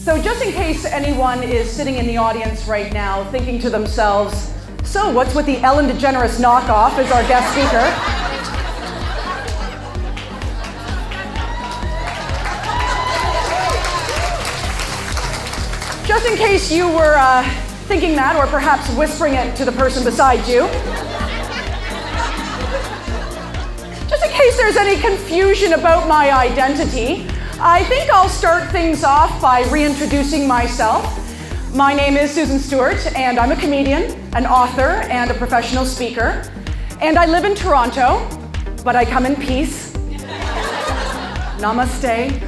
So just in case anyone is sitting in the audience right now thinking to themselves, so what's with the Ellen DeGeneres knockoff as our guest speaker? Just in case you were thinking that, or perhaps whispering it to the person beside you. Just in case there's any confusion about my identity, I think I'll start things off by reintroducing myself. My name is Susan Stewart, and I'm a comedian, an author, and a professional speaker. And I live in Toronto, but I come in peace. Namaste.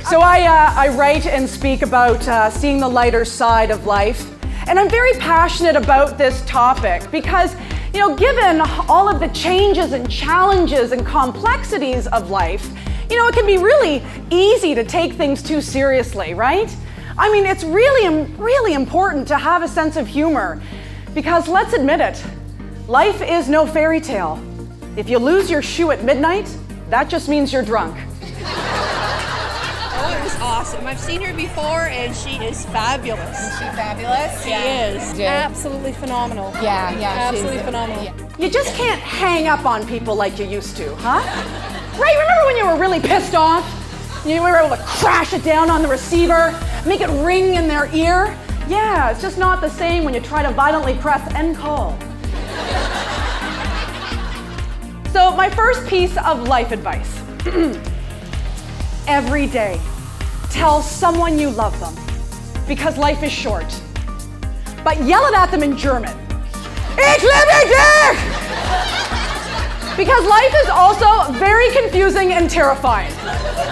So I write and speak about seeing the lighter side of life. And I'm very passionate about this topic because, given all of the changes and challenges and complexities of life, it can be really easy to take things too seriously, right? I mean, it's really important to have a sense of humor because let's admit it, life is no fairy tale. If you lose your shoe at midnight, that just means you're drunk. Oh, it was awesome. I've seen her before and she is fabulous. Is she fabulous? She is. Absolutely phenomenal. Yeah. Absolutely phenomenal. Yeah. You just can't hang up on people like you used to, huh? Right, remember when you were really pissed off? You were able to crash it down on the receiver, make it ring in their ear? Yeah, it's just not the same when you try to violently press end call. So my first piece of life advice. Every day, tell someone you love them because life is short. But yell it at them in German. Ich liebe dich! Because life is also very confusing and terrifying.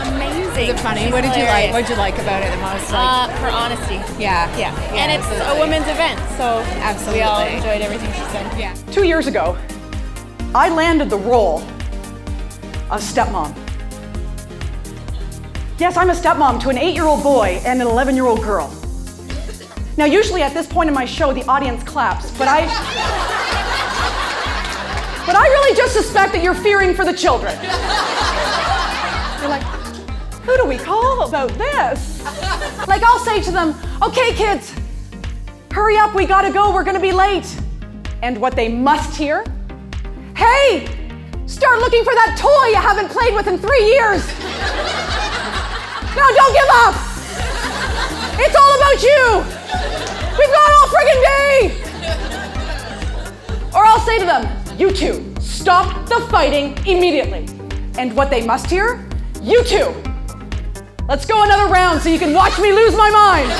Amazing. Is it funny? What did you like? What did you like about it the most? Her honesty. Yeah. And it's a women's event, so Absolutely. we all enjoyed everything she said. Yeah. 2 years ago, I landed the role of stepmom. Yes, I'm a stepmom to an 8-year-old boy and an 11-year-old girl. Now, usually at this point in my show, the audience claps, but I really just suspect that you're fearing for the children. You're like, who do we call about this? Like, I'll say to them, okay, kids, hurry up, we gotta go, we're gonna be late. And what they must hear, hey, start looking for that toy you haven't played with in 3 years. No, don't give up. It's all about you. We've got all friggin' day. Or I'll say to them, you two, stop the fighting immediately. And what they must hear, you two, let's go another round so you can watch me lose my mind.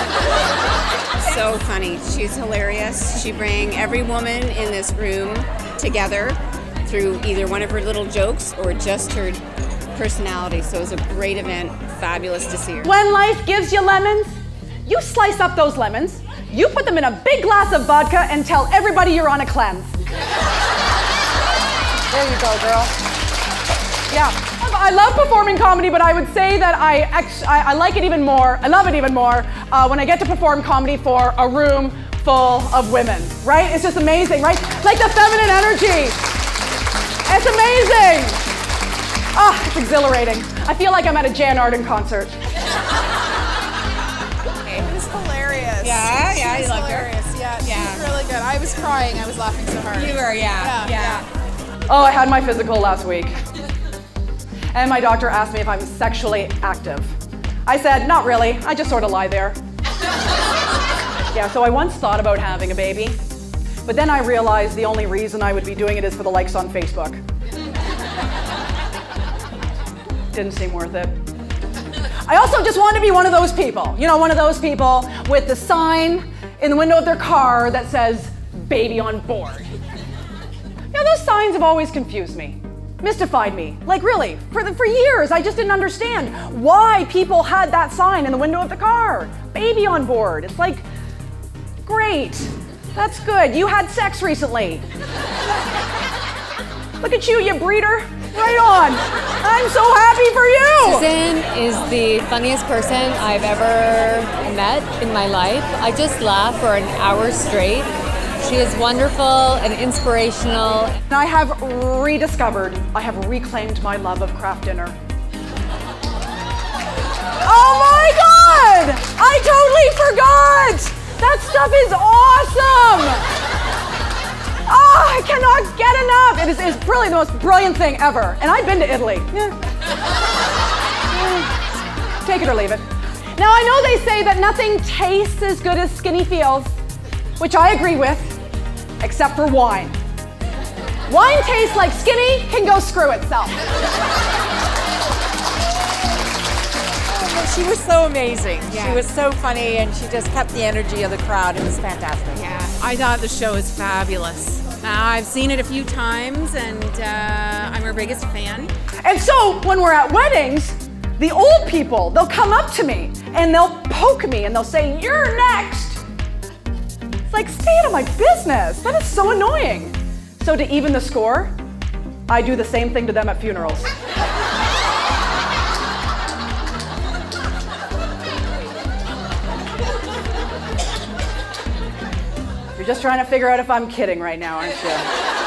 So funny. She's hilarious. She brings every woman in this room together through either one of her little jokes or just her personality. So it was a great event. Fabulous to see her. When life gives you lemons, you slice up those lemons, you put them in a big glass of vodka and tell everybody you're on a cleanse. There you go, girl. Yeah. I love performing comedy, but I would say that I like it even more, I love it even more when I get to perform comedy for a room full of women, right? It's just amazing, right? Like the feminine energy. It's amazing. Oh, it's exhilarating. I feel like I'm at a Jan Arden concert. It was hilarious. Yeah, She you was loved her. hilarious. Yeah, she was really good. I was crying. I was laughing so hard. You were, yeah. Oh, I had my physical last week. And my doctor asked me if I'm sexually active. I said, not really. I just sort of lie there. Yeah, so I once thought about having a baby, but then I realized the only reason I would be doing it is for the likes on Facebook. Didn't seem worth it. I also just want to be one of those people, one of those people with the sign in the window of their car that says, baby on board. Those signs have always confused me, mystified me. Like really, for years, I just didn't understand why people had that sign in the window of the car. Baby on board. It's like, great, that's good. You had sex recently. Look at you breeder. Right on. I'm so happy for you. Susan is the funniest person I've ever met in my life. I just laugh for an hour straight. She is wonderful and inspirational. And I have reclaimed my love of craft dinner. Oh my God! I totally forgot! That stuff is awesome! Oh, I cannot get enough! It's really the most brilliant thing ever. And I've been to Italy. Yeah. Take it or leave it. Now, I know they say that nothing tastes as good as skinny feels, which I agree with, except for wine. Wine tastes like skinny can go screw itself. She was so amazing. Yeah. She was so funny, and she just kept the energy of the crowd. It was fantastic. Yeah, I thought the show was fabulous. I've seen it a few times, and I'm her biggest fan. And so when we're at weddings, the old people, they'll come up to me and they'll poke me and they'll say, "You're next." It's like, stay out of my business. That is so annoying. So to even the score, I do the same thing to them at funerals. You're just trying to figure out if I'm kidding right now, aren't you?